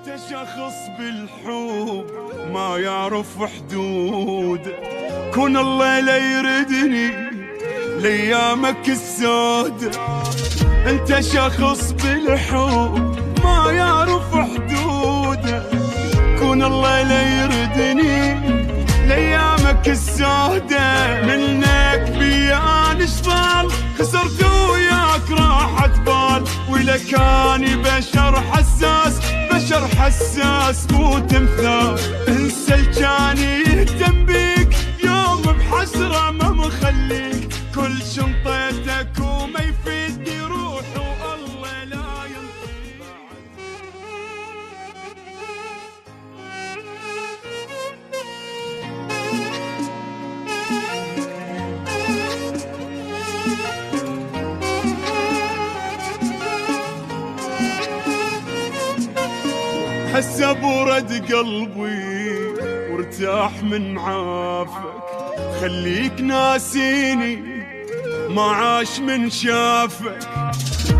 انت شخص بالحب ما يعرف حدود، كون الله لا يردني لأيامك السود. انت شخص بالحب ما يعرف حدود، كون الله لا يردني لأيامك السودة. منك بيا نشفال خسرت وياك راحت بال، ولكاني بشر حساس بشر حساس مو تمثال. انسى الجان يهتم بيك يوم بحسرة ما مخليك، كل شنطتك وما يفيدني روح والله لا ينطيك. حسه برد قلبي وارتاح من عافك، خليك ناسيني ما عاش من شافك.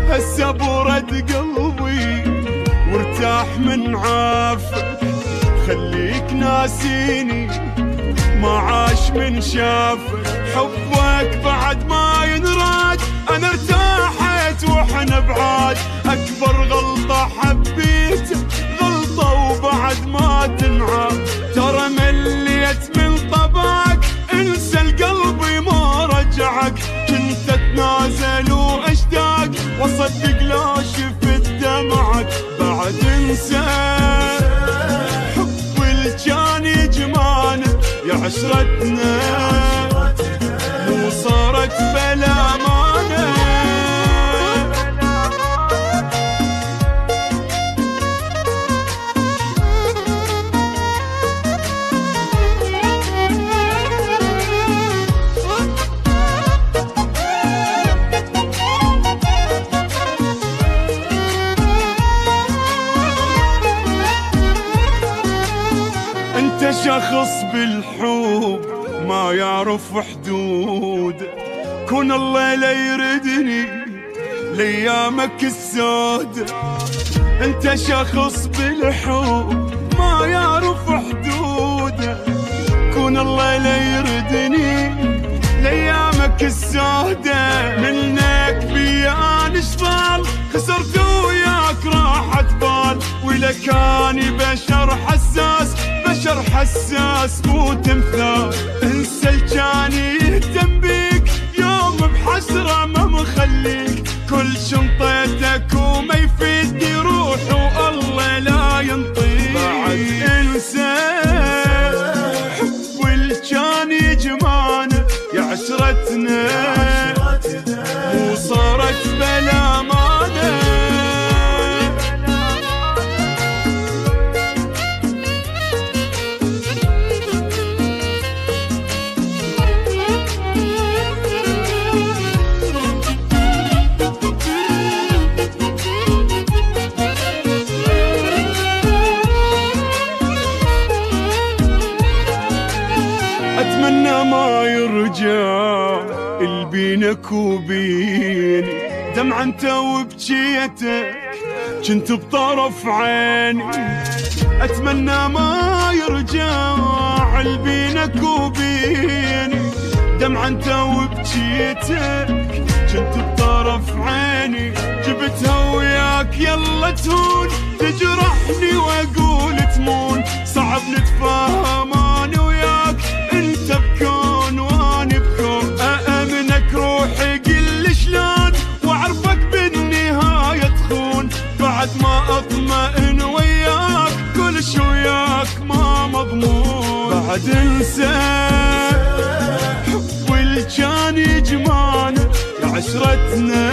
هسه برد قلبي وارتاح من عافك، خليك ناسيني ما عاش من شافك. حبك بعد ما ينراد انا ارتاحت واحنا بعاد، اكبر غلطة حبيت غلطة وبعد ما تنعاد. ترى مليت من طبعك انسى القلب ما رجعك، كنت اتنازل واشتاق واصدق لا شفت دمعك. بعد انسى حب الجان يجمعنا يا عشرتنا، مو صارت بلا مانع. انت شخص بالحب ما يعرف حدود، كون الله لا يردني لأيامك السود. انت شخص بالحب ما يعرف حدود، كون الله لا يردني لأيامك السود. منك بيا نشفال خسرت وياك راحت بال، ولكاني بشر حساس بشر حساس مو تمثال. انسى الجان يهتم بيك يوم بحسرة ما مخليك، كل شنطتك وما يفيدني روح والله لا ينطيك. بعد انسى حب الجان يجمعنا يا عشرتنا، مو صارت بلا مانع. اتمنى ما يرجع البينك وبيني دمع انت وبجيتك كنت بطرف عيني. اتمنى ما يرجع البينك وبيني دمع انت وبجيتك كنت بطرف عيني. جبتها وياك يلا تهون تجرحني واقول تمون، صعب نتفاهم انا وياك انت بكون واني بكون. أأمنك روحي قل شلون واعرفك بالنهاية تخون، بعد ما اطمئن وياك كل شي وياك ما مضمون. بعد انسى حب الجان يجمعنا يا عشرتنا،